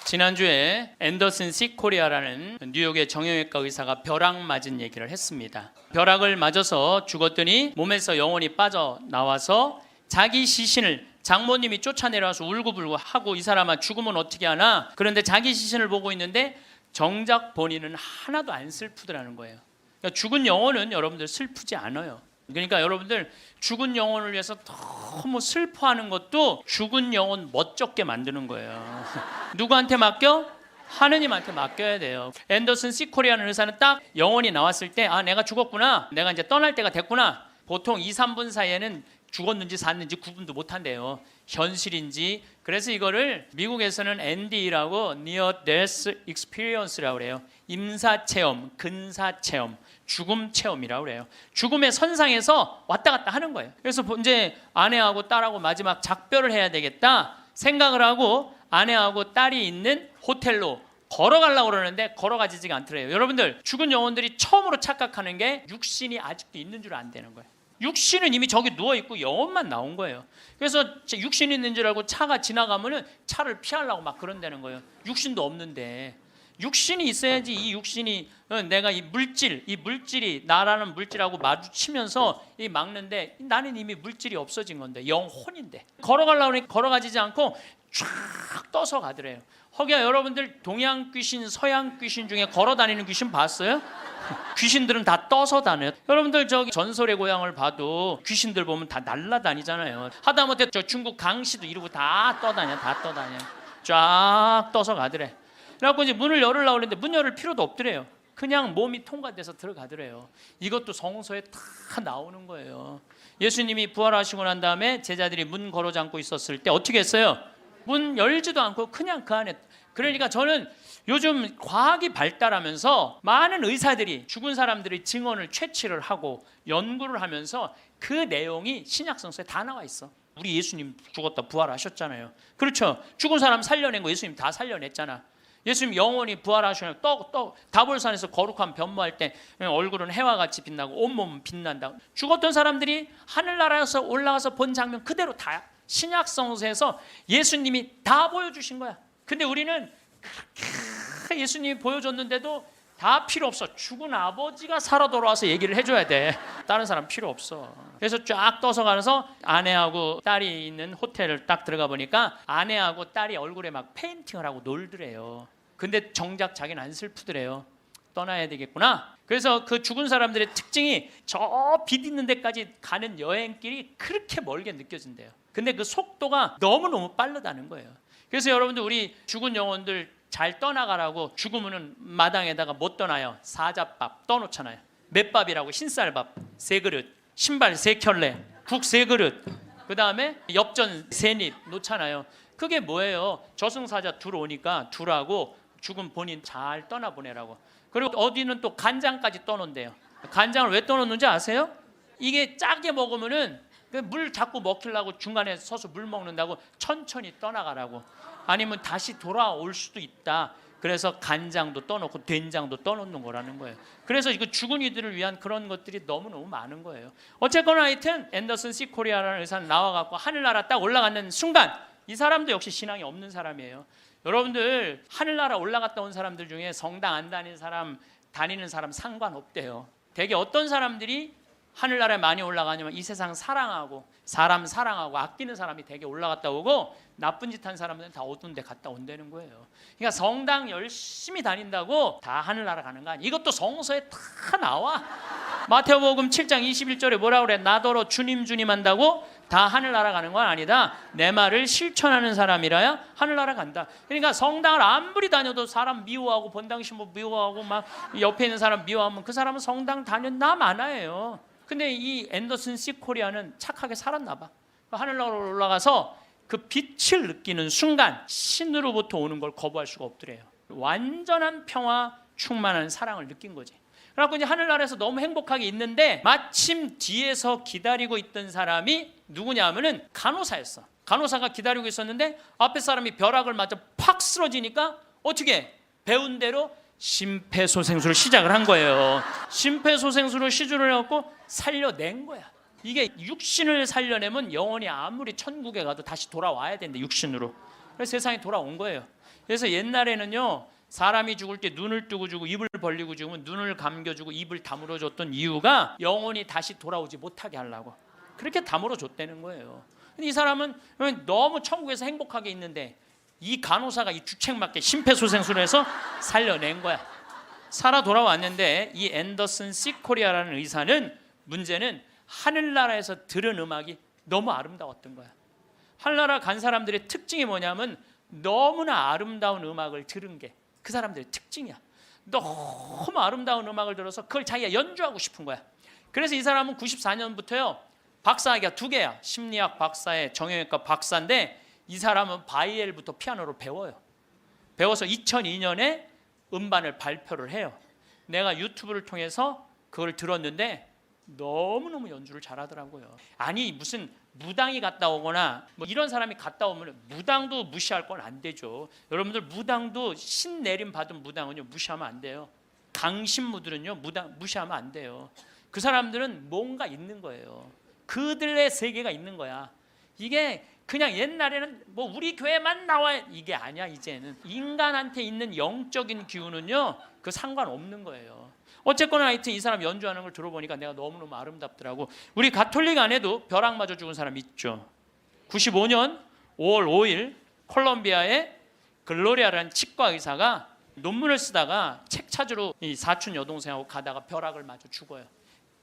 지난주에 앤더슨 시 코리아라는 뉴욕의 정형외과 의사가 벼락 맞은 얘기를 했습니다. 벼락을 맞아서 죽었더니 몸에서 영혼이 빠져나와서 자기 시신을 장모님이 쫓아내려와서 울고불고 하고 이 사람아 죽으면 어떻게 하나? 그런데 자기 시신을 보고 있는데 정작 본인은 하나도 안 슬프더라는 거예요. 그러니까 죽은 영혼은 여러분들 슬프지 않아요. 그러니까 여러분들 죽은 영혼을 위해서 너무 슬퍼하는 것도 죽은 영혼 멋쩍게 만드는 거예요. 누구한테 맡겨? 하느님한테 맡겨야 돼요. 앤더슨 시 코리아는 의사는 딱 영혼이 나왔을 때 내가 죽었구나, 내가 이제 떠날 때가 됐구나. 보통 2, 3분 사이에는 죽었는지 샀는지 구분도 못한대요. 현실인지. 그래서 이거를 미국에서는 NDE라고 Near Death Experience라고 그래요. 임사체험, 근사체험, 죽음 체험이라고 그래요. 죽음의 선상에서 왔다 갔다 하는 거예요. 그래서 이제 아내하고 딸하고 마지막 작별을 해야 되겠다 생각을 하고 아내하고 딸이 있는 호텔로 걸어가려고 그러는데 걸어가지지가 않더래요. 여러분들, 죽은 영혼들이 처음으로 착각하는 게 육신이 아직도 있는 줄 안 되는 거예요. 육신은 이미 저기 누워있고 영혼만 나온 거예요. 그래서 육신이 있는 줄 알고 차가 지나가면은 차를 피하려고 막 그런다는 거예요. 육신도 없는데. 육신이 있어야지. 이 육신이 내가 이 물질이 나라는 물질하고 마주치면서 이 막는데 나는 이미 물질이 없어진 건데 영혼인데 걸어가려고 하니 걸어가지지 않고 쫙 떠서 가더래요. 허기야, 여러분들 동양 귀신, 서양 귀신 중에 걸어다니는 귀신 봤어요? 귀신들은 다 떠서 다녀요. 여러분들 저기 전설의 고향을 봐도 귀신들 보면 다 날아다니잖아요. 하다못해 저 중국 강씨도 이러고 다 떠다녀. 쫙 떠서 가더래. 그래갖고 이제 문을 열으려고 했는데 문 열을 필요도 없더래요. 그냥 몸이 통과돼서 들어가더래요. 이것도 성서에 다 나오는 거예요. 예수님이 부활하시고 난 다음에 제자들이 문 걸어 잠고 있었을 때 어떻게 했어요? 문 열지도 않고 그냥 그 안에. 그러니까 저는 요즘 과학이 발달하면서 많은 의사들이 죽은 사람들의 증언을 채취를 하고 연구를 하면서 그 내용이 신약성서에 다 나와 있어. 우리 예수님 죽었다 부활하셨잖아요. 그렇죠? 죽은 사람 살려낸 거 예수님 다 살려냈잖아. 예수님 영원히 부활하시면 다볼산에서 거룩한 변모할 때 얼굴은 해와 같이 빛나고 온몸은 빛난다. 죽었던 사람들이 하늘나라에서 올라가서 본 장면 그대로 다 신약성서에서 예수님이 다 보여주신 거야. 근데 우리는 예수님이 보여줬는데도 다 필요 없어. 죽은 아버지가 살아 돌아와서 얘기를 해줘야 돼. 다른 사람 필요 없어. 그래서 쫙 떠서 가서 아내하고 딸이 있는 호텔을 딱 들어가 보니까 아내하고 딸이 얼굴에 막 페인팅을 하고 놀더래요. 근데 정작 자기는 안 슬프더래요. 떠나야 되겠구나. 그래서 그 죽은 사람들의 특징이 저 빛 있는 데까지 가는 여행길이 그렇게 멀게 느껴진대요. 근데 그 속도가 너무너무 빠르다는 거예요. 그래서 여러분들, 우리 죽은 영혼들 잘 떠나가라고 죽으면은 마당에다가 못 떠나요. 사자밥 떠놓잖아요. 맷밥이라고 흰쌀밥 3그릇, 신발 3켤레, 국 3그릇, 그 다음에 엽전 3입 놓잖아요. 그게 뭐예요? 저승사자 둘 오니까 둘하고 죽은 본인 잘 떠나보내라고. 그리고 어디는 또 간장까지 떠놓는데요. 간장을 왜 떠놓는지 아세요? 이게 짜게 먹으면은 물 자꾸 먹히려고 중간에 서서 물 먹는다고 천천히 떠나가라고. 아니면 다시 돌아올 수도 있다. 그래서 간장도 떠놓고 된장도 떠놓는 거라는 거예요. 그래서 이거 죽은 이들을 위한 그런 것들이 너무너무 많은 거예요. 어쨌거나 하여튼 앤더슨 시 코리아라는 의사는 나와갖고 하늘나라 딱 올라가는 순간 이 사람도 역시 신앙이 없는 사람이에요. 여러분들, 하늘나라 올라갔다 온 사람들 중에 성당 안 다니는 사람 상관없대요. 되게 어떤 사람들이 하늘나라에 많이 올라가냐면 이 세상 사랑하고 사람 사랑하고 아끼는 사람이 되게 올라갔다 오고 나쁜 짓 한 사람들은 다 어두운 데 갔다 온다는 거예요. 그러니까 성당 열심히 다닌다고 다 하늘나라 가는 거 아니에요. 이것도 성서에 다 나와. 마태복음 7장 21절에 뭐라 그래? 나더러 주님 주님 한다고 다 하늘나라 가는 건 아니다. 내 말을 실천하는 사람이라야 하늘나라 간다. 그러니까 성당을 아무리 다녀도 사람 미워하고 본당 신부 미워하고 막 옆에 있는 사람 미워하면 그 사람은 성당 다녔 나 많아요. 근데 이 앤더슨 시 코리아는 착하게 살았나 봐. 하늘나라로 올라가서 그 빛을 느끼는 순간 신으로부터 오는 걸 거부할 수가 없더래요. 완전한 평화, 충만한 사랑을 느낀 거지. 그래갖고 이제 하늘나라에서 너무 행복하게 있는데 마침 뒤에서 기다리고 있던 사람이 누구냐 하면은 간호사였어. 간호사가 기다리고 있었는데 앞에 사람이 벼락을 맞아 팍 쓰러지니까 어떻게 배운 대로 심폐소생술을 시작을 한 거예요. 심폐소생술을 시주를 해갖고 살려낸 거야. 이게 육신을 살려내면 영혼이 아무리 천국에 가도 다시 돌아와야 된대, 육신으로. 그래서 세상에 돌아온 거예요. 그래서 옛날에는요, 사람이 죽을 때 눈을 뜨고 주고 입을 벌리고 죽으면 눈을 감겨주고 입을 다물어 줬던 이유가 영혼이 다시 돌아오지 못하게 하려고 그렇게 다물어 줬다는 거예요. 근데 이 사람은 너무 천국에서 행복하게 있는데 이 간호사가 이 주책맞게 심폐소생술을 해서 살려낸 거야. 살아 돌아왔는데 이 앤더슨 시코리아라는 의사는 문제는 하늘나라에서 들은 음악이 너무 아름다웠던 거야. 하늘나라 간 사람들의 특징이 뭐냐면 너무나 아름다운 음악을 들은 게 그 사람들의 특징이야. 너무 아름다운 음악을 들어서 그걸 자기가 연주하고 싶은 거야. 그래서 이 사람은 94년부터요 박사학위가 2개야. 심리학 박사에 정형외과 박사인데 이 사람은 바이엘부터 피아노를 배워요. 배워서 2002년에 음반을 발표를 해요. 내가 유튜브를 통해서 그걸 들었는데 너무너무 연주를 잘하더라고요. 아니 무슨 무당이 갔다 오거나 뭐 이런 사람이 갔다 오면 무당도 무시할 건 안 되죠. 여러분들 무당도 신 내림 받은 무당은요 무시하면 안 돼요. 강신무들은요 무당 무시하면 안 돼요. 그 사람들은 뭔가 있는 거예요. 그들의 세계가 있는 거야. 이게 그냥 옛날에는 뭐 우리 교회만 나와 이게 아니야. 이제는 인간한테 있는 영적인 기운은요 그 상관없는 거예요. 어쨌거나 하여튼 이 사람 연주하는 걸 들어보니까 내가 너무너무 아름답더라고. 우리 가톨릭 안에도 벼락 맞아 죽은 사람 있죠. 95년 5월 5일 콜롬비아의 글로리아라는 치과 의사가 논문을 쓰다가 책 찾으러 이 사촌 여동생하고 가다가 벼락을 맞아 죽어요.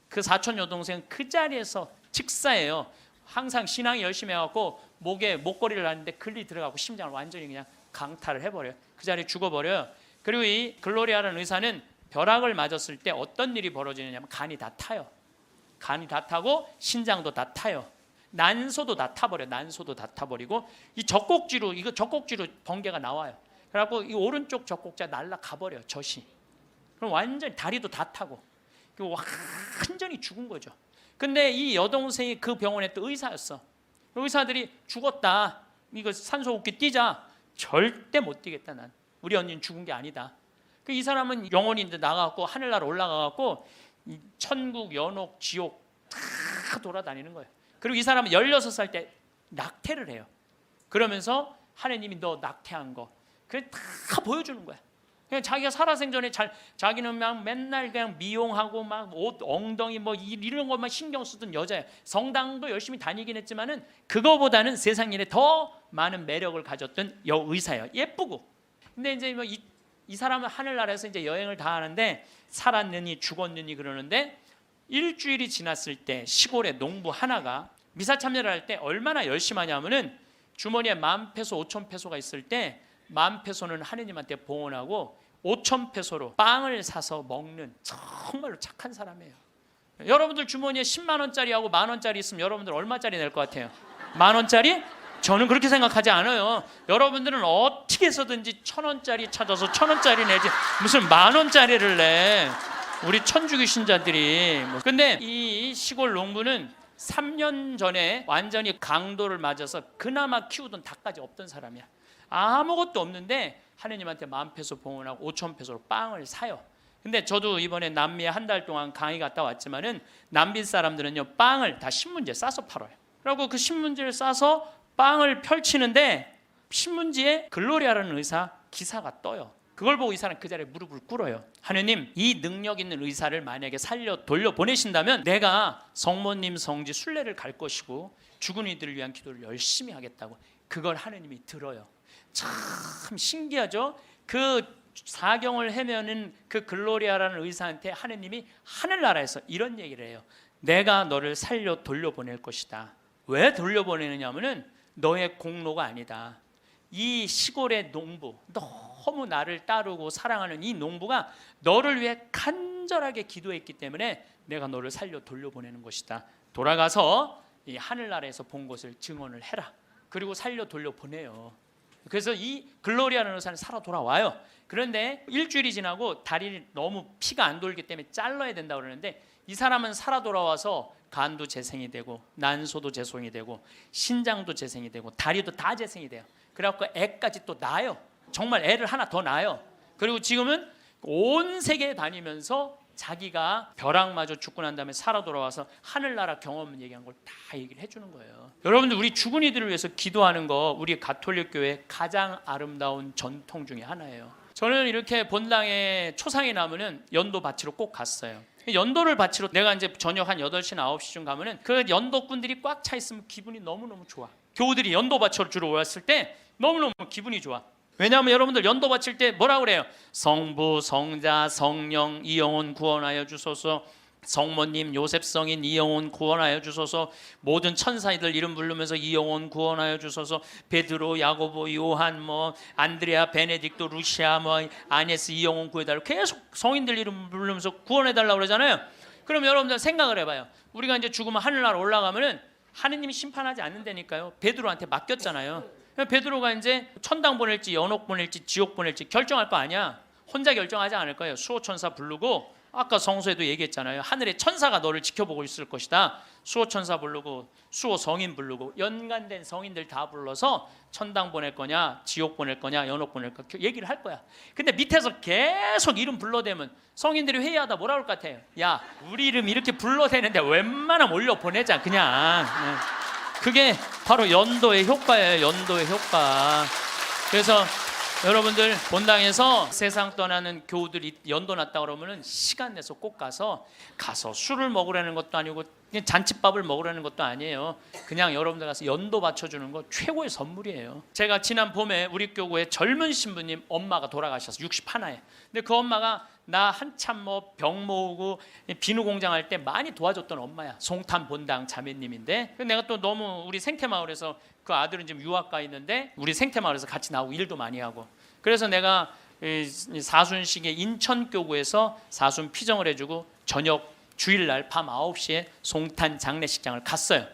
그 사촌 여동생은 그 자리에서 즉사예요. 항상 신앙이 열심히 해갖고 목에 목걸이를 하는데 글리 들어가고 심장을 완전히 그냥 강탈을 해버려요. 그 자리에 죽어버려요. 그리고 이 글로리아라는 의사는 벼락을 맞았을 때 어떤 일이 벌어지느냐면 간이 다 타요. 간이 다 타고 신장도 다 타요. 난소도 다 타버려. 난소도 다 타버리고 이 젖꼭지로 번개가 나와요. 그래갖고 이 오른쪽 젖꼭지가 날아가 버려요. 젖이. 그럼 완전히 다리도 다 타고 완전히 죽은 거죠. 근데 이 여동생이 그 병원에 또 의사였어. 의사들이 죽었다. 이거 산소호흡기 뛰자. 절대 못 뛰겠다 난. 우리 언니는 죽은 게 아니다. 이 사람은 영혼인데 나가고 하늘나라 올라가고 천국, 연옥, 지옥 다 돌아다니는 거예요. 그리고 이 사람은 16살 때 낙태를 해요. 그러면서 하느님이 너 낙태한 거 그래 다 보여주는 거야. 그냥 자기가 살아생전에 자기는 막 맨날 그냥 미용하고 막 옷 엉덩이 뭐 이런 것만 신경 쓰던 여자예요. 성당도 열심히 다니긴 했지만은 그거보다는 세상 일에 더 많은 매력을 가졌던 여의사예요. 예쁘고. 근데 이제 뭐 이 사람은 하늘나라에서 이제 여행을 다 하는데 살았느니 죽었느니 그러는데 일주일이 지났을 때 시골의 농부 하나가 미사 참여를 할 때 얼마나 열심히 하냐면은 주머니에 10,000페소, 5,000페소가 있을 때 10,000페소는 하느님한테 봉헌하고 5,000페소로 빵을 사서 먹는 정말로 착한 사람이에요. 여러분들 주머니에 10만 원짜리하고 10,000원짜리 있으면 여러분들 얼마짜리 낼 것 같아요? 10,000원짜리? 저는 그렇게 생각하지 않아요. 여러분들은 어떻게 해서든지 1,000원짜리 찾아서 1,000원짜리 내지 무슨 10,000원짜리를 내. 우리 천주교 신자들이. 근데 이 시골 농부는 3년 전에 완전히 강도를 맞아서 그나마 키우던 닭까지 없던 사람이야. 아무것도 없는데 하느님한테 10,000페소 봉헌하고 5,000페소로 빵을 사요. 근데 저도 이번에 남미에 한 달 동안 강의 갔다 왔지만은 남미 사람들은요 빵을 다 신문지에 싸서 팔아요. 그리고 그 신문지를 싸서 빵을 펼치는데 신문지에 글로리아라는 의사 기사가 떠요. 그걸 보고 이 사람 그 자리에 무릎을 꿇어요. 하느님, 이 능력 있는 의사를 만약에 살려 돌려보내신다면 내가 성모님 성지 순례를 갈 것이고 죽은 이들을 위한 기도를 열심히 하겠다고. 그걸 하느님이 들어요. 참 신기하죠. 그 사경을 헤매는 그 글로리아라는 의사한테 하느님이 하늘나라에서 이런 얘기를 해요. 내가 너를 살려 돌려보낼 것이다. 왜 돌려보내느냐면은 너의 공로가 아니다. 이 시골의 농부, 너무 나를 따르고 사랑하는 이 농부가 너를 위해 간절하게 기도했기 때문에 내가 너를 살려 돌려보내는 것이다. 돌아가서 이 하늘나라에서 본 것을 증언을 해라. 그리고 살려 돌려보내요. 그래서 이 글로리아라는 의사는 살아 돌아와요. 그런데 일주일이 지나고 다리를 너무 피가 안 돌기 때문에 잘라야 된다고 그러는데 이 사람은 살아 돌아와서 간도 재생이 되고 난소도 재생이 되고 신장도 재생이 되고 다리도 다 재생이 돼요. 그래갖고 애까지 또 낳아요. 정말 애를 하나 더 낳아요. 그리고 지금은 온 세계에 다니면서 자기가 벼락마저 죽고 난 다음에 살아 돌아와서 하늘나라 경험 얘기한 걸 다 얘기를 해주는 거예요. 여러분들 우리 죽은 이들을 위해서 기도하는 거 우리 가톨릭 교회 가장 아름다운 전통 중에 하나예요. 저는 이렇게 본당에 초상이 나면은 연도 바치러 꼭 갔어요. 연도를 바치러 내가 이제 저녁 한 8시나 9시쯤 가면은 그 연도꾼들이 꽉 차 있으면 기분이 너무너무 좋아. 교우들이 연도 바치러 주러 왔을 때 너무너무 기분이 좋아. 왜냐하면 여러분들 연도 바칠 때 뭐라 그래요? 성부, 성자, 성령 이 영혼 구원하여 주소서. 성모님, 요셉 성인 이 영혼 구원하여 주소서. 모든 천사들 이름 부르면서 이 영혼 구원하여 주소서. 베드로, 야고보, 요한, 안드레아, 베네딕토, 루시아, 아네스 이 영혼 구해달라고 계속 성인들 이름 부르면서 구원해달라고 그러잖아요. 그럼 여러분들 생각을 해봐요. 우리가 이제 죽으면 하늘나라 올라가면은 하느님이 심판하지 않는다니까요. 베드로한테 맡겼잖아요. 베드로가 이제 천당 보낼지 연옥 보낼지 지옥 보낼지 결정할 거 아니야. 혼자 결정하지 않을 거예요. 수호천사 부르고, 아까 성서에도 얘기했잖아요. 하늘의 천사가 너를 지켜보고 있을 것이다. 수호천사 부르고 수호 성인 부르고 연관된 성인들 다 불러서 천당 보낼 거냐 지옥 보낼 거냐 연옥 보낼 거냐 얘기를 할 거야. 근데 밑에서 계속 이름 불러대면 성인들이 회의하다 뭐라 그럴 것 같아요? 야, 우리 이름 이렇게 불러대는데 웬만하면 올려 보내자 그냥. 그게 바로 연도의 효과예요. 연도의 효과. 그래서 여러분들 본당에서 세상 떠나는 교우들이 연도 났다 그러면은 시간 내서 꼭 가서 술을 먹으라는 것도 아니고 그냥 잔치밥을 먹으라는 것도 아니에요. 그냥 여러분들 가서 연도 바쳐주는 거 최고의 선물이에요. 제가 지난 봄에 우리 교구에 젊은 신부님 엄마가 돌아가셔서 61에. 근데 그 엄마가 나 한참 병 모으고 비누 공장 할 때 많이 도와줬던 엄마야. 송탄 본당 자매님인데 내가 또 너무 우리 생태마을에서 그 아들은 지금 유학 가 있는데 우리 생태마을에서 같이 나오고 일도 많이 하고 그래서 내가 사순식에 인천교구에서 사순 피정을 해주고 저녁 주일날 밤 9시에 송탄 장례식장을 갔어요.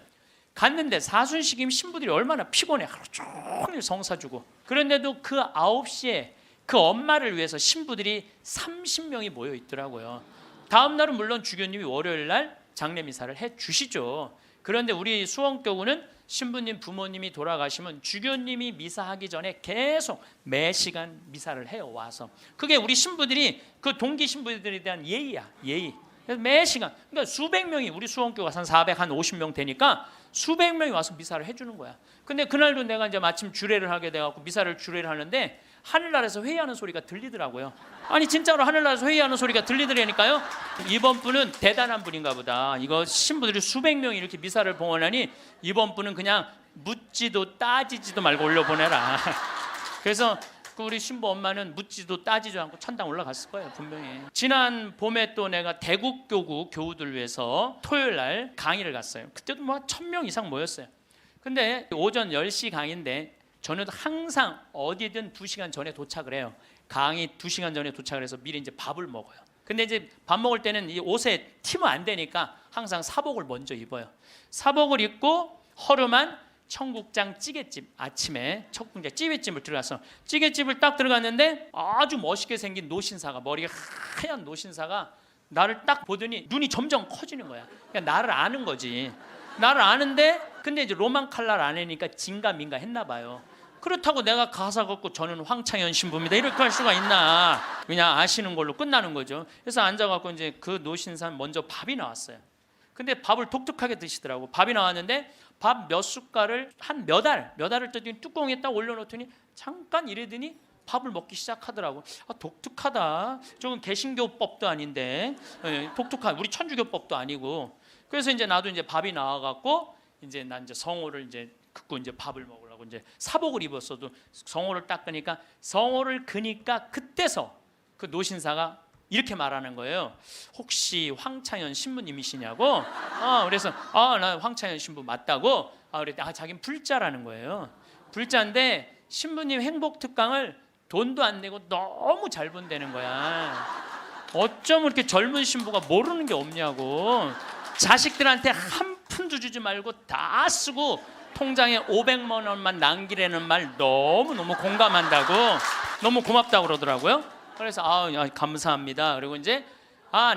갔는데 사순식이면 신부들이 얼마나 피곤해. 하루 종일 성사 주고. 그런데도 그 9시에 그 엄마를 위해서 신부들이 30명이 모여 있더라고요. 다음 날은 물론 주교님이 월요일날 장례미사를 해주시죠. 그런데 우리 수원교구는 신부님 부모님이 돌아가시면 주교님이 미사하기 전에 계속 매 시간 미사를 해요. 와서 그게 우리 신부들이 그 동기 신부들에 대한 예의야. 예의. 그래서 매 시간 그러니까 수백 명이 우리 수원교가 한 450명 되니까 수백 명이 와서 미사를 해주는 거야. 근데 그날도 내가 이제 마침 주례를 하게 돼갖고 미사를 주례를 하는데 하늘나라에서 회의하는 소리가 들리더라고요. 아니 진짜로 하늘나라에서 회의하는 소리가 들리더라니까요. 이번 분은 대단한 분인가 보다. 이거 신부들이 수백 명이 이렇게 미사를 봉헌하니 이번 분은 그냥 묻지도 따지지도 말고 올려보내라. 그래서 우리 신부 엄마는 묻지도 따지지도 않고 천당 올라갔을 거예요. 분명히. 지난 봄에 또 내가 대국교구 교우들 위해서 토요일날 강의를 갔어요. 그때도 1000명 이상 모였어요. 근데 오전 10시 강의인데 저는 항상 어디든 2시간 전에 도착을 해요. 강의 2시간 전에 도착을 해서 미리 이제 밥을 먹어요. 근데 이제 밥 먹을 때는 이 옷에 튀면 안 되니까 항상 사복을 먼저 입어요. 사복을 입고 허름한 청국장 찌개집 아침에 청국장 찌개집을 들어가서 찌개집을 딱 들어갔는데 아주 멋있게 생긴 노신사가 머리가 하얀 노신사가 나를 딱 보더니 눈이 점점 커지는 거야. 그러니까 나를 아는 거지. 나를 아는데 근데 이제 로만 칼날 안에니까 진가민가 했나 봐요. 그렇다고 내가 가사 걷고 저는 황창현 신부입니다 이렇게 할 수가 있나. 그냥 아시는 걸로 끝나는 거죠. 그래서 앉아갖고 이제 그 노신산 먼저 밥이 나왔어요. 근데 밥을 독특하게 드시더라고. 밥이 나왔는데 밥 몇 숟갈을 한 몇 알을 떠더니 뚜껑에 딱 올려놓더니 잠깐 이러더니 밥을 먹기 시작하더라고. 독특하다. 저건 개신교법도 아닌데 독특한 우리 천주교법도 아니고. 그래서 이제 나도 이제 밥이 나와갖고 이제 난 이제 성호를 이제 긋고 이제 밥을 먹으려고 이제 사복을 입었어도 성호를 닦으니까 성호를 그니까 그때서 그 노신사가 이렇게 말하는 거예요. 혹시 황창현 신부님이시냐고? 그래서 나 황창현 신부 맞다고. 그랬더니 자기는 불자라는 거예요. 불자인데 신부님 행복 특강을 돈도 안 내고 너무 잘 본다는 거야. 어쩜 이렇게 젊은 신부가 모르는 게 없냐고. 자식들한테 한 푼도 주지 말고 다 쓰고 통장에 500만 원만 남기라는 말 너무너무 공감한다고. 너무 고맙다고 그러더라고요. 그래서 감사합니다. 그리고 이제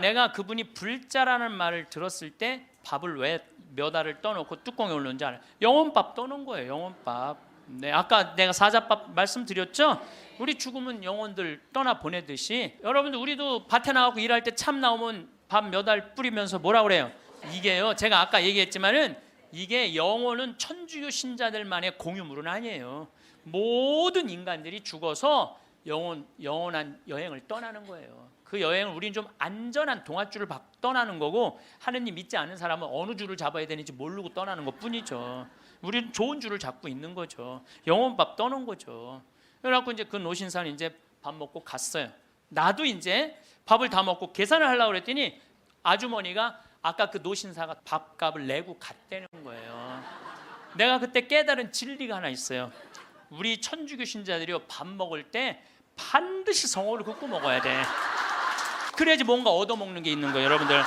내가 그분이 불자라는 말을 들었을 때 밥을 왜 몇 알을 떠놓고 뚜껑에 올렸는지 알아요. 영혼밥 떠놓은 거예요. 영혼밥. 네, 아까 내가 사자밥 말씀드렸죠? 우리 죽으면 영혼들 떠나 보내듯이 여러분들 우리도 밭에 나가고 일할 때 참 나오면 밥 몇 알 뿌리면서 뭐라 그래요? 이게요, 제가 아까 얘기했지만은 이게 영혼은 천주교 신자들만의 공유물은 아니에요. 모든 인간들이 죽어서 영원한 여행을 떠나는 거예요. 그 여행을 우리는 좀 안전한 동아줄을 떠나는 거고, 하느님 믿지 않는 사람은 어느 줄을 잡아야 되는지 모르고 떠나는 것뿐이죠. 우리는 좋은 줄을 잡고 있는 거죠. 영혼밥 떠는 거죠. 그래갖고 이제 그 노신사는 이제 밥 먹고 갔어요. 나도 이제 밥을 다 먹고 계산을 하려고 그랬더니 아주머니가 아까 그 노신사가 밥값을 내고 갔다는 거예요. 내가 그때 깨달은 진리가 하나 있어요. 우리 천주교 신자들이요, 밥 먹을 때 반드시 성호를 긋고 먹어야 돼. 그래야지 뭔가 얻어먹는 게 있는 거예요. 여러분들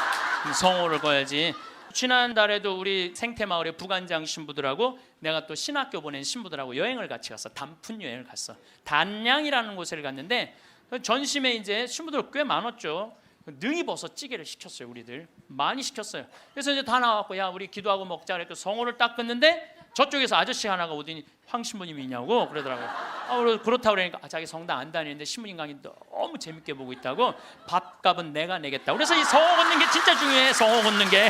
성호를 꺼야지. 지난달에도 우리 생태마을의 부관장 신부들하고 내가 또 신학교 보낸 신부들하고 여행을 같이 갔어. 단풍 여행을 갔어. 단양이라는 곳을 갔는데 전심에 이제 신부들 꽤 많았죠. 능이버섯 찌개를 시켰어요. 우리들 많이 시켰어요. 그래서 이제 다 나왔고, 야 우리 기도하고 먹자 그랬고 성호를 딱 끊는데 저쪽에서 아저씨 하나가 오더니 황 신부님이 있냐고 그러더라고요. 그렇다고 그러니까 자기 성당 안 다니는데 신부님 강의 너무 재밌게 보고 있다고, 밥값은 내가 내겠다. 그래서 이 성호 걷는 게 진짜 중요해. 성호 걷는 게.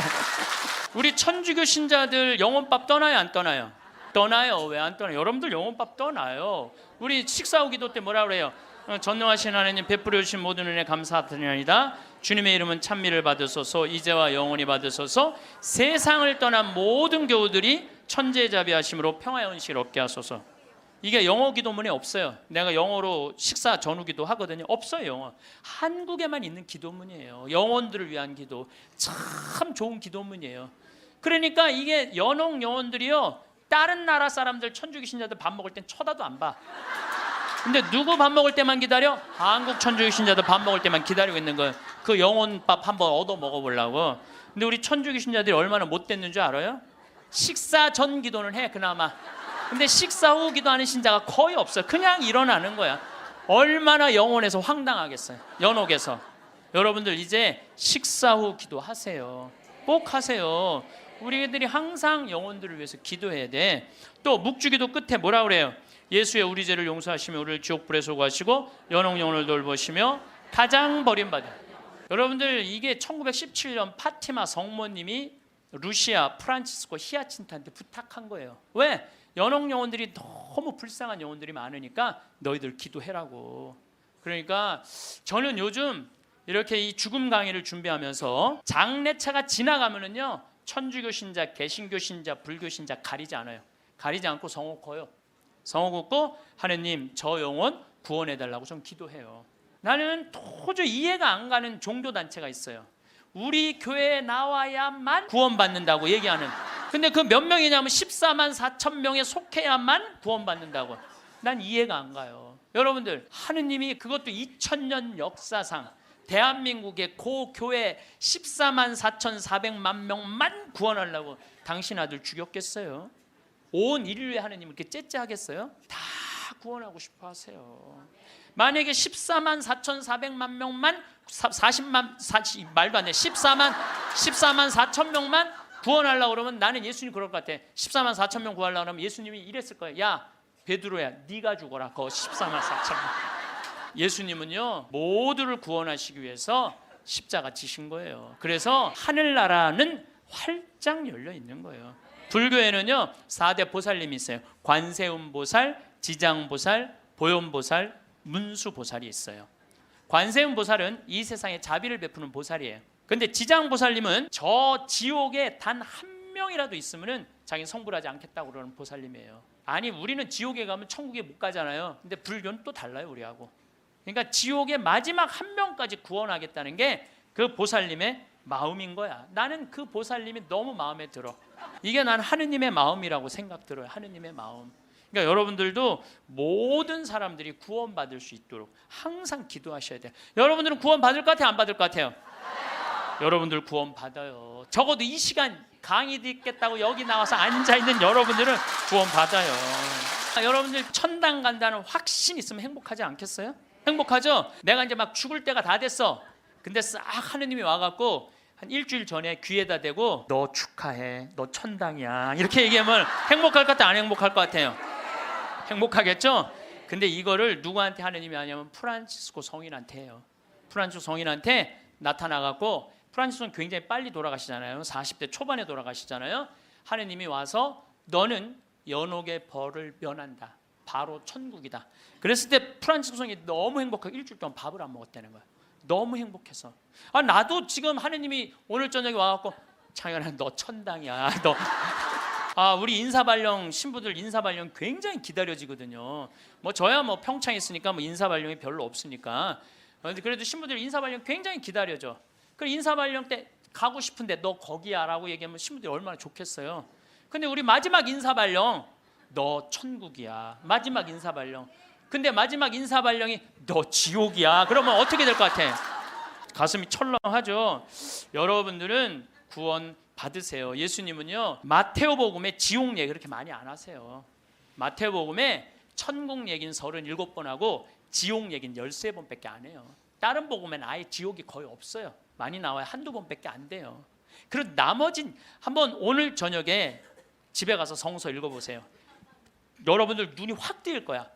우리 천주교 신자들 영혼밥 떠나요 안 떠나요? 떠나요. 왜 안 떠나요? 여러분들 영혼밥 떠나요. 우리 식사 후 기도 때 뭐라 그래요? 전능하신 하나님 베풀어 주신 모든 은혜 감사드리나이다. 주님의 이름은 찬미를 받으소서. 이제와 영원히 받으소서. 세상을 떠난 모든 교우들이 천재자비하심으로 평화의 은식을 얻게 하소서. 이게 영어 기도문에 없어요. 내가 영어로 식사 전후 기도 하거든요. 없어요. 영어. 한국에만 있는 기도문이에요. 영혼들을 위한 기도. 참 좋은 기도문이에요. 그러니까 이게 연옥 영혼들이요, 다른 나라 사람들 천주교 신자들 밥 먹을 땐 쳐다도 안 봐. 근데 누구 밥 먹을 때만 기다려? 한국 천주교 신자들 밥 먹을 때만 기다리고 있는 거예요. 그 영혼밥 한번 얻어 먹어보려고. 근데 우리 천주교 신자들이 얼마나 못됐는 줄 알아요? 식사 전 기도는 해 그나마. 근데 식사 후 기도하는 신자가 거의 없어요. 그냥 일어나는 거야. 얼마나 영혼에서 황당하겠어요. 연옥에서. 여러분들 이제 식사 후 기도하세요. 꼭 하세요. 우리들이 항상 영혼들을 위해서 기도해야 돼. 또 묵주기도 끝에 뭐라 그래요? 예수의 우리 죄를 용서하시며 우리를 지옥불에 소구하시고 연옥 영혼을 돌보시며 가장 버림받은. 여러분들 이게 1917년 파티마 성모님이 루시아 프란치스코 히아친트한테 부탁한 거예요. 왜? 연옥 영혼들이 너무 불쌍한 영혼들이 많으니까 너희들 기도해라고. 그러니까 저는 요즘 이렇게 이 죽음 강의를 준비하면서 장례차가 지나가면은요, 천주교 신자, 개신교 신자, 불교 신자 가리지 않아요. 가리지 않고 성호 커요. 성호 긋고 하느님 저 영혼 구원해달라고 좀 기도해요. 나는 도저히 이해가 안 가는 종교단체가 있어요. 우리 교회에 나와야만 구원받는다고 얘기하는. 근데 그 몇 명이냐면 14만 4천 명에 속해야만 구원받는다고. 난 이해가 안 가요. 여러분들 하느님이 그것도 2000년 역사상 대한민국의 고 교회 14만 4,400만 명만 구원하려고 당신 아들 죽였겠어요? 온 인류의 하느님 이렇게 째째하겠어요? 다 구원하고 싶어 하세요. 만약에 14만 4,400만 명만 40 말도 안 돼. 14만 4천 명만 구원하려고 그러면 나는 예수님 그럴 것 같아. 14만 4천 명 구하려고 그러면 예수님이 이랬을 거예요. 야 베드로야 네가 죽어라. 그 14만 4천 명. 예수님은요 모두를 구원하시기 위해서 십자가 지신 거예요. 그래서 하늘나라는 활짝 열려 있는 거예요. 불교에는요 4대 보살님이 있어요. 관세음보살, 지장보살, 보현보살, 문수보살이 있어요. 관세음보살은 이 세상에 자비를 베푸는 보살이에요. 근데 지장보살님은 저 지옥에 단 한 명이라도 있으면은 자기 성불하지 않겠다고 그러는 보살님이에요. 아니 우리는 지옥에 가면 천국에 못 가잖아요. 근데 불교는 또 달라요 우리하고. 그러니까 지옥의 마지막 한 명까지 구원하겠다는 게 그 보살님의 마음인 거야. 나는 그 보살님이 너무 마음에 들어. 이게 난 하느님의 마음이라고 생각 들어요. 하느님의 마음. 그러니까 여러분들도 모든 사람들이 구원받을 수 있도록 항상 기도하셔야 돼요. 여러분들은 구원 받을 것 같아요? 안 받을 것 같아요? 여러분들 구원 받아요. 적어도 이 시간 강의 듣겠다고 여기 나와서 앉아있는 여러분들은 구원 받아요. 여러분들 천당 간다는 확신 있으면 행복하지 않겠어요? 행복하죠? 내가 이제 막 죽을 때가 다 됐어. 근데 싹 하느님이 와갖고 한 일주일 전에 귀에다 대고 너 축하해, 너 천당이야 이렇게 얘기하면 행복할 것 같아요? 안 행복할 것 같아요? 행복하겠죠? 근데 이거를 누구한테 하느님이 하냐면 프란치스코 성인한테 해요. 프란치스코 성인한테 나타나갖고, 프란치스코는 굉장히 빨리 돌아가시잖아요. 40대 초반에 돌아가시잖아요. 하느님이 와서 너는 연옥의 벌을 면한다. 바로 천국이다. 그랬을 때 프란치스코 성인이 너무 행복하게 일주일 동안 밥을 안 먹었다는 거예요. 너무 행복해서. 나도 지금 하느님이 오늘 저녁에 와갖고 창현아 너 천당이야. 너 우리 인사발령 신부들 인사발령 굉장히 기다려지거든요. 뭐 저야 뭐 평창에 있으니까 뭐 인사발령이 별로 없으니까. 그래도 신부들 인사발령 굉장히 기다려져. 그 인사발령 때 가고 싶은데 너 거기야라고 얘기하면 신부들이 얼마나 좋겠어요. 근데 우리 마지막 인사발령 너 천국이야. 마지막 인사발령. 근데 마지막 인사발령이 너 지옥이야. 그러면 어떻게 될 것 같아? 가슴이 철렁하죠. 여러분들은 구원 받으세요. 예수님은요 마테오복음에 지옥 얘기 그렇게 많이 안 하세요. 마테오복음에 천국 얘기는 37번 하고 지옥 얘기는 13번밖에 안 해요. 다른 복음에는 아예 지옥이 거의 없어요. 많이 나와요. 한두 번밖에 안 돼요. 그리고 나머진 한번 오늘 저녁에 집에 가서 성서 읽어보세요. 여러분들 눈이 확 뜨일 거야.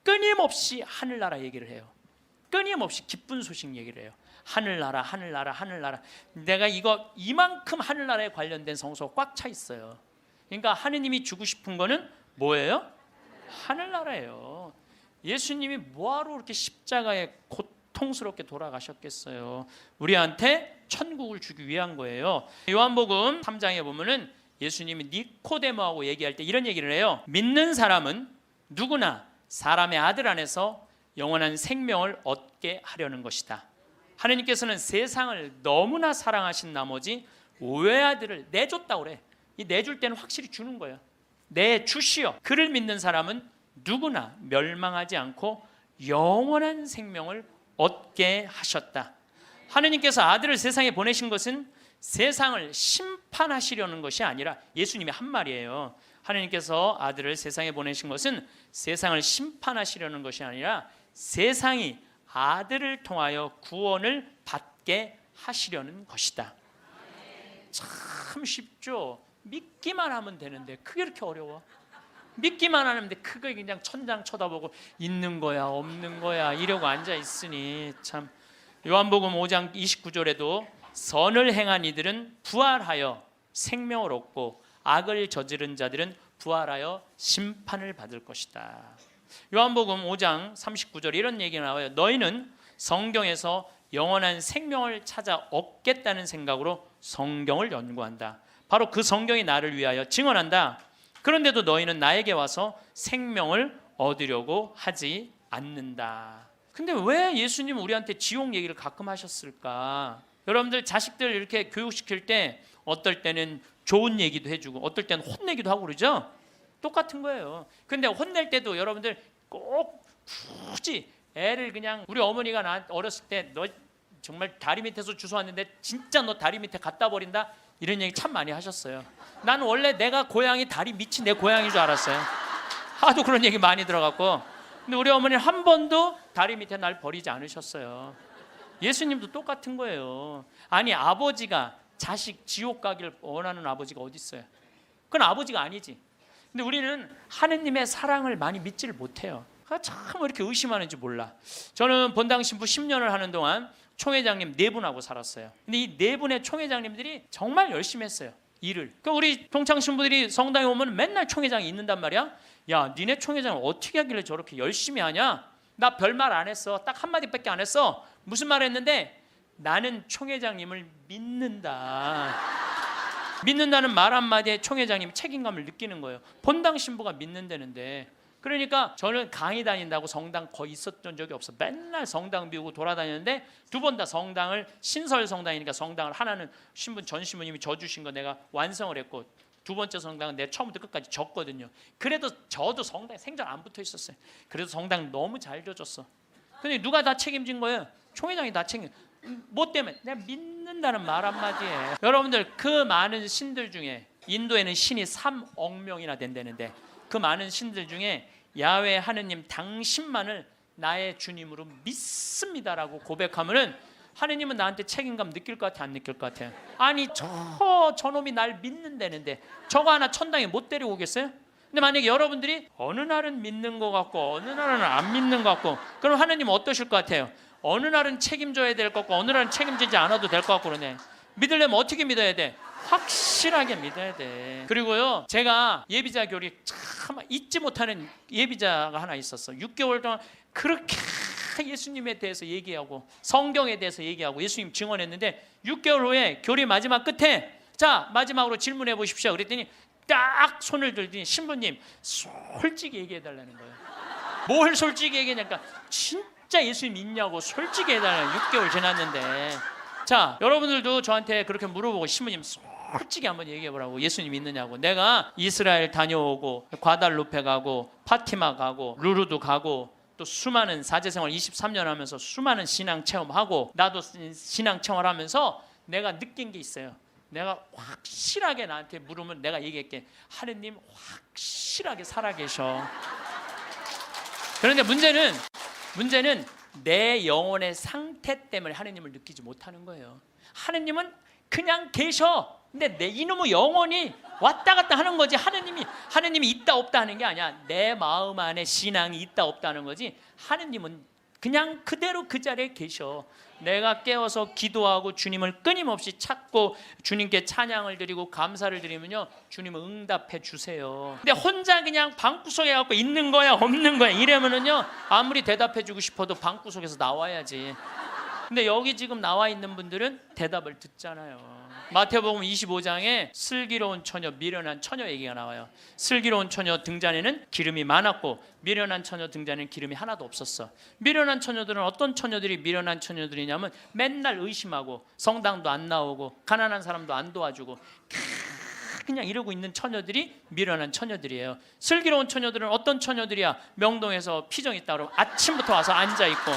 끊임없이 하늘나라 얘기를 해요. 끊임없이 기쁜 소식 얘기를 해요. 하늘나라 하늘나라 하늘나라. 내가 이만큼 하늘나라에 관련된 성서가 꽉 차 있어요. 그러니까 하느님이 주고 싶은 거는 뭐예요? 하늘나라예요. 예수님이 뭐하러 그렇게 십자가에 고통스럽게 돌아가셨겠어요? 우리한테 천국을 주기 위한 거예요. 요한복음 3장에 보면은 예수님이 니코데모하고 얘기할 때 이런 얘기를 해요. 믿는 사람은 누구나 사람의 아들 안에서 영원한 생명을 얻게 하려는 것이다. 하느님께서는 세상을 너무나 사랑하신 나머지 외아들을 내줬다고 그래. 이 내줄 때는 확실히 주는 거예요. 내주시어 그를 믿는 사람은 누구나 멸망하지 않고 영원한 생명을 얻게 하셨다. 하느님께서 아들을 세상에 보내신 것은 세상을 심판하시려는 것이 아니라, 예수님이 한 말이에요. 하느님께서 아들을 세상에 보내신 것은 세상을 심판하시려는 것이 아니라 세상이 아들을 통하여 구원을 받게 하시려는 것이다. 참 쉽죠. 믿기만 하면 되는데 그게 이렇게 어려워? 믿기만 하는데 그거 그냥 천장 쳐다보고 있는 거야 없는 거야 이러고 앉아 있으니 참. 요한복음 5장 29절에도 선을 행한 이들은 부활하여 생명을 얻고 악을 저지른 자들은 부활하여 심판을 받을 것이다. 요한복음 5장 39절 이런 얘기가 나와요. 너희는 성경에서 영원한 생명을 찾아 얻겠다는 생각으로 성경을 연구한다. 바로 그 성경이 나를 위하여 증언한다. 그런데도 너희는 나에게 와서 생명을 얻으려고 하지 않는다. 근데 왜 예수님은 우리한테 지옥 얘기를 가끔 하셨을까? 여러분들 자식들 이렇게 교육시킬 때 어떨 때는 좋은 얘기도 해주고 어떨 때는 혼내기도 하고 그러죠? 똑같은 거예요. 근데 혼낼 때도 여러분들 꼭 굳이 애를 그냥, 우리 어머니가 나 어렸을 때 너 정말 다리 밑에서 주워왔는데 진짜 너 다리 밑에 갖다 버린다 이런 얘기 참 많이 하셨어요. 나는 원래 내가 고향이 다리 밑이 내 고향인 줄 알았어요. 하도 그런 얘기 많이 들어갔고. 근데 우리 어머니는 한 번도 다리 밑에 날 버리지 않으셨어요. 예수님도 똑같은 거예요. 아니 아버지가 자식 지옥 가기를 원하는 아버지가 어디 있어요? 그건 아버지가 아니지. 근데 우리는 하느님의 사랑을 많이 믿지를 못해요. 참 왜 이렇게 의심하는지 몰라. 저는 본당 신부 10년을 하는 동안 총회장님 4분하고 살았어요. 근데 이 4분의 총회장님들이 정말 열심히 했어요. 일을. 그러니까 우리 동창 신부들이 성당에 오면 맨날 총회장이 있는단 말이야. 야, 니네 총회장을 어떻게 하길래 저렇게 열심히 하냐? 나 별말 안 했어. 딱 한마디밖에 안 했어. 무슨 말 했는데? 나는 총회장님을 믿는다. 믿는다는 말 한마디에 총회장님이 책임감을 느끼는 거예요. 본당 신부가 믿는다는데. 그러니까 저는 강의 다닌다고 성당 거의 있었던 적이 없어. 맨날 성당 비우고 돌아다녔는데 2번 다 성당을, 신설 성당이니까 성당을 하나는 전 신부님이 져주신 거 내가 완성을 했고, 2번째 성당은 내가 처음부터 끝까지 졌거든요. 그래도 저도 성당에 생전 안 붙어 있었어요. 그래도 성당 너무 잘 져줬어. 근데 누가 다 책임진 거예요? 총회장이 다 책임. 뭐 때문에? 내가 믿는다는 말 한마디에. 여러분들 그 많은 신들 중에, 인도에는 신이 3억 명이나 된다는데 그 많은 신들 중에 야훼 하느님 당신만을 나의 주님으로 믿습니다라고 고백하면은 하느님은 나한테 책임감 느낄 것 같아 안 느낄 것 같아요? 아니 저놈이 날 믿는다는데 저거 하나 천당에 못 데리고 오겠어요? 근데 만약에 여러분들이 어느 날은 믿는 것 같고 어느 날은 안 믿는 것 같고, 그럼 하나님은 어떠실 것 같아요? 어느 날은 책임져야 될 것 같고 어느 날은 책임지지 않아도 될 것 같고 그러네. 믿으려면 어떻게 믿어야 돼? 확실하게 믿어야 돼. 그리고요, 제가 예비자 교리 참 잊지 못하는 예비자가 하나 있었어. 6개월 동안 그렇게 예수님에 대해서 얘기하고 성경에 대해서 얘기하고 예수님 증언했는데 6개월 후에 교리 마지막 끝에 자, 마지막으로 질문해 보십시오 그랬더니 딱 손을 들더니 신부님 솔직히 얘기해 달라는 거예요. 뭘 솔직히 얘기하냐니까 진짜 예수님 믿냐고 솔직히 해달라는. 6개월 지났는데. 자, 여러분들도 저한테 그렇게 물어보고 신부님 솔직히 한번 얘기해 보라고, 예수님 믿느냐고. 내가 이스라엘 다녀오고 과달루페 가고 파티마 가고 루르도 가고 또 수많은 사제생활 23년 하면서 수많은 신앙 체험하고 나도 신앙 체험하면서 내가 느낀 게 있어요. 내가 확실하게 나한테 물으면 내가 얘기할게. 하느님 확실하게 살아계셔. 그런데 문제는 내 영혼의 상태 때문에 하느님을 느끼지 못하는 거예요. 하느님은 그냥 계셔. 근데 내 이놈의 영혼이 왔다 갔다 하는 거지. 하느님이 있다 없다 하는 게 아니야. 내 마음 안에 신앙이 있다 없다 하는 거지. 하느님은 그냥 그대로 그 자리에 계셔. 내가 깨어서 기도하고 주님을 끊임없이 찾고 주님께 찬양을 드리고 감사를 드리면요, 주님은 응답해 주세요. 근데 혼자 그냥 방구석에 갖고 있는 거야 없는 거야 이러면은요, 아무리 대답해 주고 싶어도 방구석에서 나와야지. 근데 여기 지금 나와 있는 분들은 대답을 듣잖아요. 마태복음 25장에 슬기로운 처녀, 미련한 처녀 얘기가 나와요. 슬기로운 처녀 등잔에는 기름이 많았고 미련한 처녀 등잔에는 기름이 하나도 없었어. 미련한 처녀들은 어떤 처녀들이 미련한 처녀들이냐면 맨날 의심하고 성당도 안 나오고 가난한 사람도 안 도와주고 그냥 이러고 있는 처녀들이 미련한 처녀들이에요. 슬기로운 처녀들은 어떤 처녀들이야? 명동에서 피정 있다 그러면 아침부터 와서 앉아있고,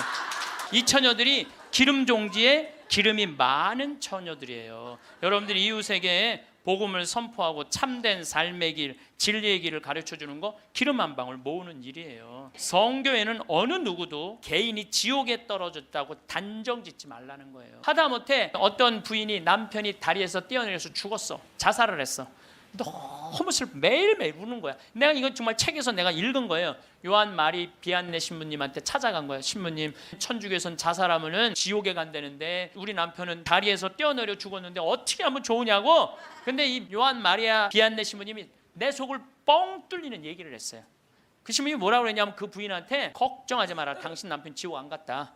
이 처녀들이 기름 종지에 기름이 많은 처녀들이에요. 여러분들이 이웃에게 복음을 선포하고 참된 삶의 길, 진리의 길을 가르쳐주는 거 기름 한 방울 모으는 일이에요. 성교회는 어느 누구도 개인이 지옥에 떨어졌다고 단정짓지 말라는 거예요. 하다못해 어떤 부인이 남편이 다리에서 뛰어내려서 죽었어. 자살을 했어. 너무 슬퍼. 매일매일 우는 거야. 내가 이거 정말 책에서 내가 읽은 거예요. 요한 마리 비안네 신부님한테 찾아간 거예요. 신부님, 천주교에선 자살하면은 지옥에 간다는데 우리 남편은 다리에서 뛰어내려 죽었는데 어떻게 하면 좋으냐고. 근데 이 요한 마리아 비안네 신부님이 내 속을 뻥 뚫리는 얘기를 했어요. 그 신부님이 뭐라고 그랬냐면 그 부인한테 걱정하지 마라. 당신 남편 지옥 안 갔다.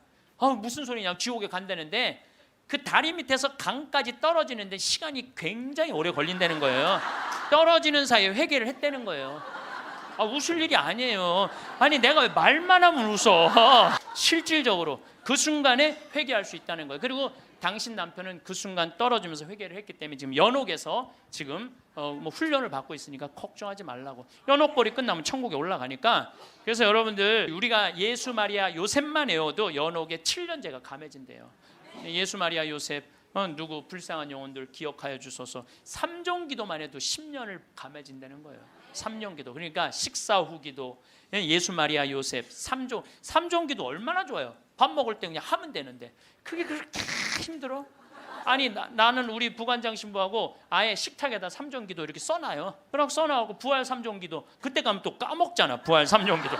무슨 소리냐. 지옥에 간다는데 그 다리 밑에서 강까지 떨어지는데 시간이 굉장히 오래 걸린다는 거예요. 떨어지는 사이에 회개를 했다는 거예요. 웃을 일이 아니에요. 아니 내가 왜 말만 하면 웃어. 실질적으로 그 순간에 회개할 수 있다는 거예요. 그리고 당신 남편은 그 순간 떨어지면서 회개를 했기 때문에 지금 연옥에서 지금 훈련을 받고 있으니까 걱정하지 말라고. 연옥벌이 끝나면 천국에 올라가니까. 그래서 여러분들 우리가 예수 마리아 요셉만 외워도 연옥에 7년제가 감해진대요. 예수 마리아 요셉 누구 불쌍한 영혼들 기억하여 주소서. 3종 기도만 해도 10년을 감해진다는 거예요. 3년 기도. 그러니까 식사 후 기도, 예수 마리아 요셉 3종 기도 얼마나 좋아요. 밥 먹을 때 그냥 하면 되는데 그게 그렇게 힘들어? 아니 나는 우리 부관장 신부하고 아예 식탁에다 3종 기도 이렇게 써놔요. 그럼 써놔고 부활 3종 기도 그때 가면 또 까먹잖아. 부활 3종 기도.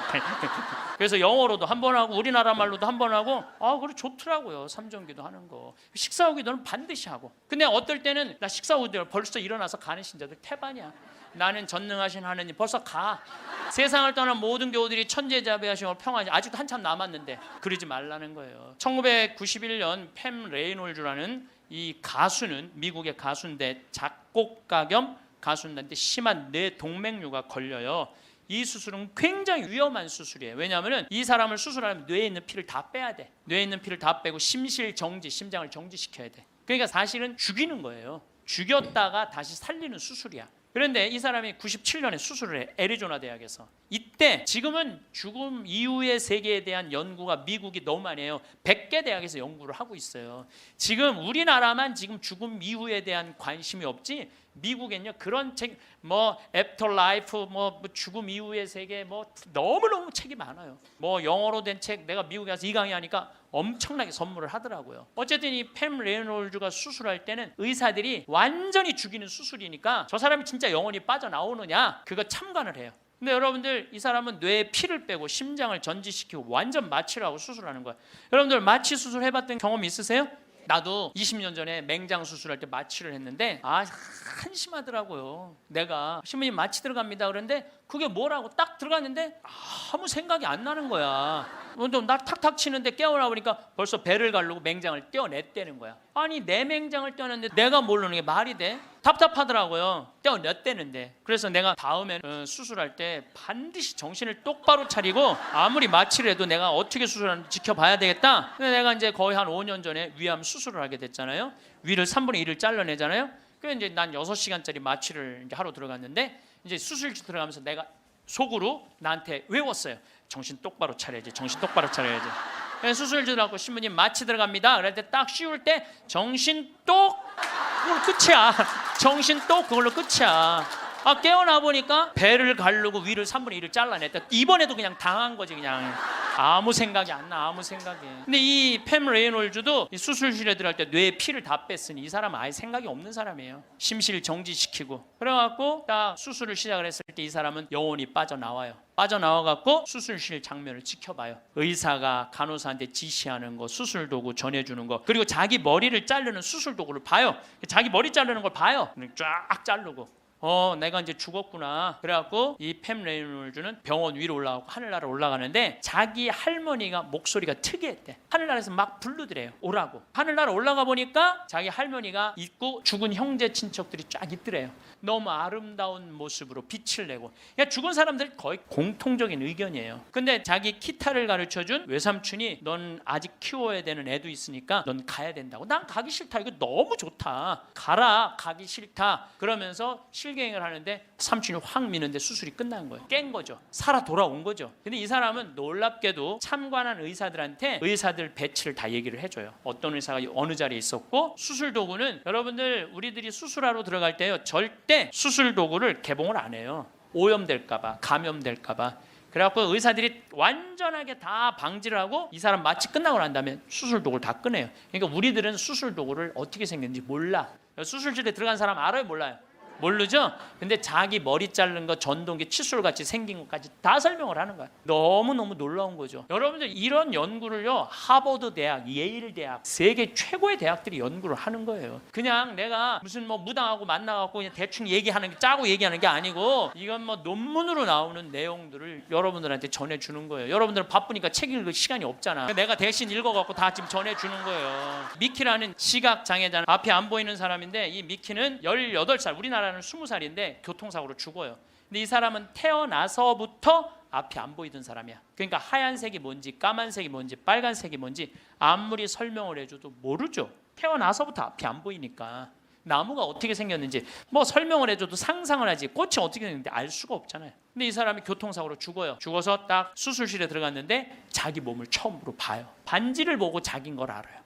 그래서 영어로도 한 번 하고 우리나라 말로도 한 번 하고 그래 좋더라고요. 3종 기도 하는 거. 식사 후 기도는 반드시 하고. 근데 어떨 때는 나 식사 후 기도 벌써 일어나서 가는 신자들 태반이야. 나는 전능하신 하느님 벌써 가. 세상을 떠난 모든 교우들이 천지자비하시고 평안히 아직도 한참 남았는데 그러지 말라는 거예요. 1991년 팸 레이놀즈라는 이 가수는 미국의 가수인데 작곡가 겸 가수인데 심한 뇌동맥류가 걸려요. 이 수술은 굉장히 위험한 수술이에요. 왜냐하면 이 사람을 수술하면 뇌에 있는 피를 다 빼야 돼. 뇌에 있는 피를 다 빼고 심실정지, 심장을 정지시켜야 돼. 그러니까 사실은 죽이는 거예요. 죽였다가 다시 살리는 수술이야. 그런데 이 사람이 97년에 수술을 해. 애리조나 대학에서. 이때 지금은 죽음 이후의 세계에 대한 연구가 미국이 너무 많이 해요. 100개 대학에서 연구를 하고 있어요. 지금 우리나라만 지금 죽음 이후에 대한 관심이 없지 미국엔요 그런 책 애프터 라이프 죽음 이후의 세계 너무너무 책이 많아요. 영어로 된 책 내가 미국에 가서 이 강의하니까 엄청나게 선물을 하더라고요. 어쨌든 이 팸 레이놀즈가 수술할 때는 의사들이 완전히 죽이는 수술이니까 저 사람이 진짜 영혼이 빠져나오느냐 그거 참관을 해요. 근데 여러분들 이 사람은 뇌에 피를 빼고 심장을 전지시키고 완전 마취를 하고 수술하는 거야. 여러분들 마취 수술 해봤던 경험 있으세요? 나도 20년 전에 맹장 수술할 때 마취를 했는데 한심하더라고요. 내가 신부님 마취 들어갑니다 그런데 그게 뭐라고 딱 들어갔는데 아무 생각이 안 나는 거야. 나 탁탁 치는데 깨어나 보니까 벌써 배를 가르고 맹장을 떼어냈다는 거야. 아니 내 맹장을 떼어냈는데 내가 모르는 게 말이 돼? 답답하더라고요. 떼어냈다는데. 그래서 내가 다음에 수술할 때 반드시 정신을 똑바로 차리고 아무리 마취를 해도 내가 어떻게 수술하는지 지켜봐야 되겠다. 근데 내가 이제 거의 한 5년 전에 위암 수술을 하게 됐잖아요. 위를 3분의 1을 잘라내잖아요. 그래서 이제 난 6시간짜리 마취를 이제 하러 들어갔는데 이제 수술실 들어가면서 내가 속으로 나한테 외웠어요. 정신 똑바로 차려야지. 정신 똑바로 차려야지. 수술실 들어가고 신부님 마취 들어갑니다. 그럴 때 딱 씌울 때 정신 똑 그걸로 끝이야. 정신 똑 그걸로 끝이야. 깨어나 보니까 배를 가르고 위를 3분의 1을 잘라냈다. 이번에도 그냥 당한 거지 그냥. 아무 생각이 안 나. 아무 생각이. 근데 이 팸 레이놀즈도 이 수술실에 들어갈 때 뇌에 피를 다 뺐으니 이 사람은 아예 생각이 없는 사람이에요. 심실 정지시키고. 그래갖고 딱 수술을 시작을 했을 때 이 사람은 영혼이 빠져나와요. 빠져나와갖고 수술실 장면을 지켜봐요. 의사가 간호사한테 지시하는 거, 수술 도구 전해주는 거, 그리고 자기 머리를 자르는 수술 도구를 봐요. 자기 머리 자르는 걸 봐요. 쫙 자르고. 내가 이제 죽었구나. 그래갖고 이 팸 레이놀즈는 병원 위로 올라가고 하늘나라 올라가는데 자기 할머니가 목소리가 특이했대. 하늘나라에서 막 부르더래요. 오라고. 하늘나라 올라가 보니까 자기 할머니가 있고 죽은 형제 친척들이 쫙 있더래요. 너무 아름다운 모습으로 빛을 내고. 그러니까 죽은 사람들 거의 공통적인 의견이에요. 근데 자기 기타를 가르쳐준 외삼촌이 넌 아직 키워야 되는 애도 있으니까 넌 가야 된다고. 난 가기 싫다. 이거 너무 좋다. 가라. 가기 싫다. 그러면서 실갱을 하는데 삼촌이 확 미는데 수술이 끝난 거예요. 깬 거죠. 살아 돌아온 거죠. 근데 이 사람은 놀랍게도 참관한 의사들한테 의사들 배치를 다 얘기를 해줘요. 어떤 의사가 어느 자리에 있었고 수술 도구는 여러분들 우리들이 수술하러 들어갈 때요. 절대 수술 도구를 개봉을 안 해요. 오염될까 봐, 감염될까 봐. 그래갖고 의사들이 완전하게 다 방지를 하고 이 사람 마취 끝나고 난 다음에 수술 도구를 다 꺼내요. 그러니까 우리들은 수술 도구를 어떻게 생겼는지 몰라. 수술실에 들어간 사람 알아요? 몰라요? 모르죠? 근데 자기 머리 자른 거 전동기 칫솔같이 생긴 것까지 다 설명을 하는 거야. 너무너무 놀라운 거죠. 여러분들 이런 연구를요 하버드 대학, 예일 대학, 세계 최고의 대학들이 연구를 하는 거예요. 그냥 내가 무슨 무당하고 만나갖고 그냥 대충 얘기하는 게 짜고 얘기하는 게 아니고 이건 논문으로 나오는 내용들을 여러분들한테 전해주는 거예요. 여러분들은 바쁘니까 책 읽을 시간이 없잖아. 내가 대신 읽어갖고 다 지금 전해주는 거예요. 미키라는 시각장애자는 앞이 안 보이는 사람인데 이 미키는 18살, 우리나라 20살인데 교통사고로 죽어요. 근데 이 사람은 태어나서부터 앞이 안 보이던 사람이야. 그러니까 하얀색이 뭔지 까만색이 뭔지 빨간색이 뭔지 아무리 설명을 해줘도 모르죠. 태어나서부터 앞이 안 보이니까. 나무가 어떻게 생겼는지 설명을 해줘도 상상을 하지 꽃이 어떻게 생겼는지 알 수가 없잖아요. 근데 이 사람이 교통사고로 죽어요. 죽어서 딱 수술실에 들어갔는데 자기 몸을 처음으로 봐요. 반지를 보고 자기인 걸 알아요.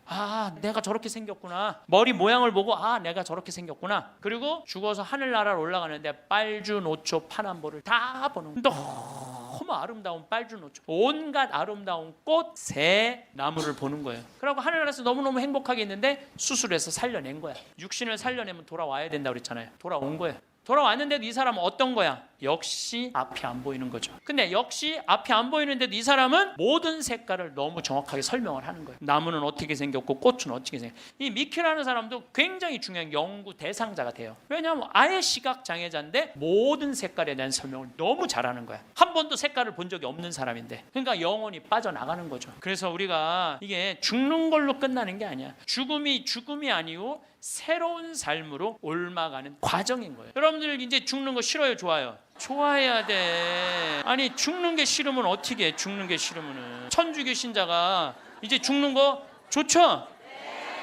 내가 저렇게 생겼구나. 머리 모양을 보고 내가 저렇게 생겼구나. 그리고 죽어서 하늘나라로 올라가는데 빨주노초 파남보를 다 보는 거예요. 너무 아름다운 빨주노초, 온갖 아름다운 꽃, 새, 나무를 보는 거예요. 그리고 하늘나라에서 너무너무 행복하게 있는데 수술해서 살려낸 거야. 육신을 살려내면 돌아와야 된다고 그랬잖아요. 돌아온 거예요. 돌아왔는데도 이 사람은 어떤 거야? 역시 앞이 안 보이는 거죠. 근데 역시 앞이 안 보이는데도 이 사람은 모든 색깔을 너무 정확하게 설명을 하는 거예요. 나무는 어떻게 생겼고 꽃은 어떻게 생겼고. 이 미키라는 사람도 굉장히 중요한 연구 대상자가 돼요. 왜냐하면 아예 시각장애자인데 모든 색깔에 대한 설명을 너무 잘하는 거야. 한 번도 색깔을 본 적이 없는 사람인데. 그러니까 영혼이 빠져나가는 거죠. 그래서 우리가 이게 죽는 걸로 끝나는 게 아니야. 죽음이 아니고 새로운 삶으로 옮아가는 과정인 거예요. 여러분들 이제 죽는 거 싫어요? 좋아요? 좋아해야 돼. 아니 죽는 게 싫으면 어떻게 해? 죽는 게 싫으면은 천주교 신자가 이제 죽는 거 좋죠?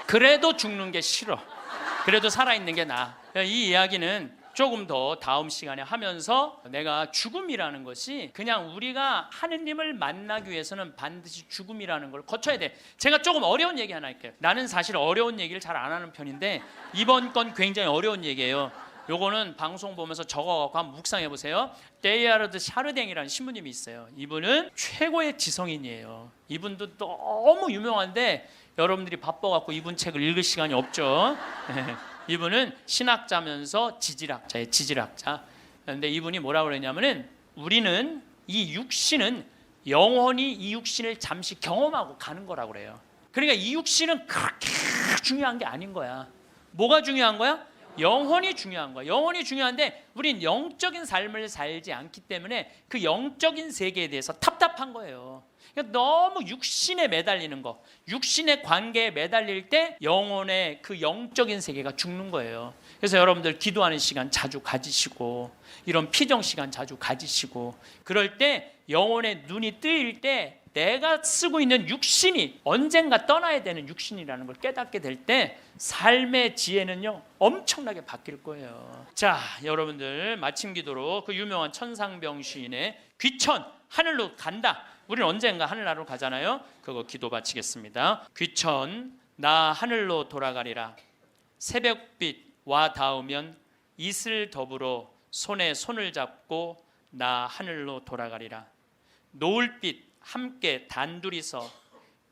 그래도 죽는 게 싫어. 그래도 살아있는 게 나아. 이 이야기는 조금 더 다음 시간에 하면서 내가 죽음이라는 것이 그냥 우리가 하느님을 만나기 위해서는 반드시 죽음이라는 걸 거쳐야 돼. 제가 조금 어려운 얘기 하나 할게요. 나는 사실 어려운 얘기를 잘 안 하는 편인데 이번 건 굉장히 어려운 얘기예요. 요거는 방송 보면서 적어갖고 한번 묵상해 보세요. 데이아르드 샤르댕이라는 신부님이 있어요. 이분은 최고의 지성인이에요. 이분도 너무 유명한데 여러분들이 바빠갖고 이분 책을 읽을 시간이 없죠. 이분은 신학자면서 지질학자예요. 지질학자. 그런데 이분이 뭐라고 그러냐면은 우리는 이 육신은 영원히 이 육신을 잠시 경험하고 가는 거라고 그래요. 그러니까 이 육신은 그렇게 중요한 게 아닌 거야. 뭐가 중요한 거야? 영혼이 중요한 거야. 영혼이 중요한데 우린 영적인 삶을 살지 않기 때문에 그 영적인 세계에 대해서 답답한 거예요. 그러니까 너무 육신에 매달리는 거, 육신의 관계에 매달릴 때 영혼의 그 영적인 세계가 죽는 거예요. 그래서 여러분들 기도하는 시간 자주 가지시고 이런 피정 시간 자주 가지시고 그럴 때 영혼의 눈이 뜨일 때 내가 쓰고 있는 육신이 언젠가 떠나야 되는 육신이라는 걸 깨닫게 될 때 삶의 지혜는요 엄청나게 바뀔 거예요. 자, 여러분들 마침 기도로 그 유명한 천상병 시인의 귀천 하늘로 간다. 우리는 언젠가 하늘나라로 가잖아요. 그거 기도 바치겠습니다. 귀천 나 하늘로 돌아가리라. 새벽빛 와 닿으면 이슬 더불어 손에 손을 잡고 나 하늘로 돌아가리라. 노을빛 함께 단둘이서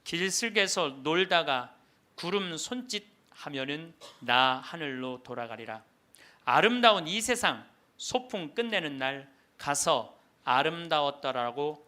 길슬개서 놀다가 구름 손짓하면은 나 하늘로 돌아가리라. 아름다운 이 세상 소풍 끝내는 날 가서 아름다웠더라고.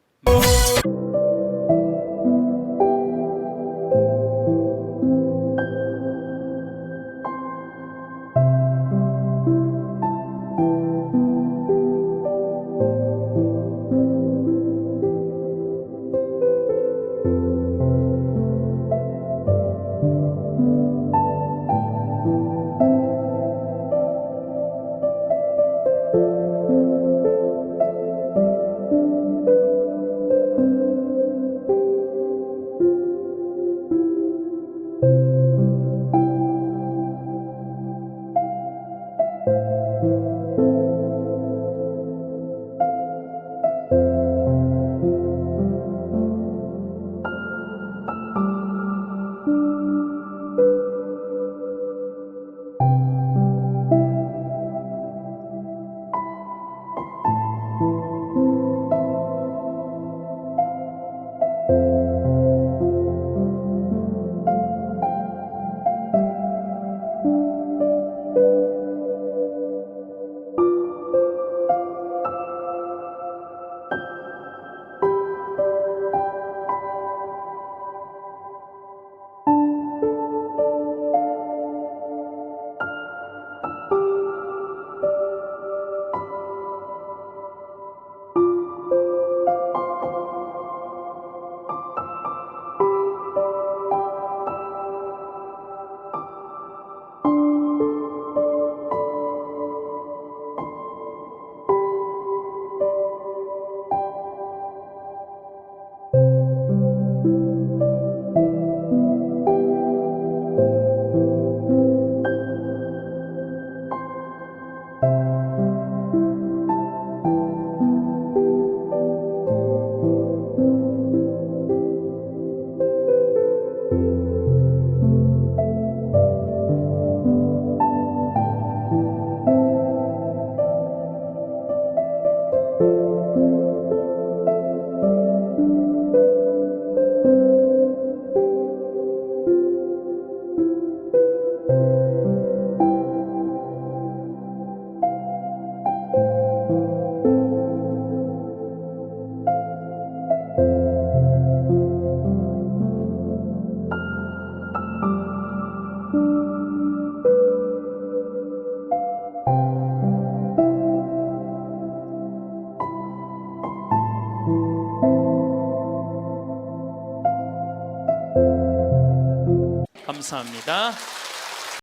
감사합니다.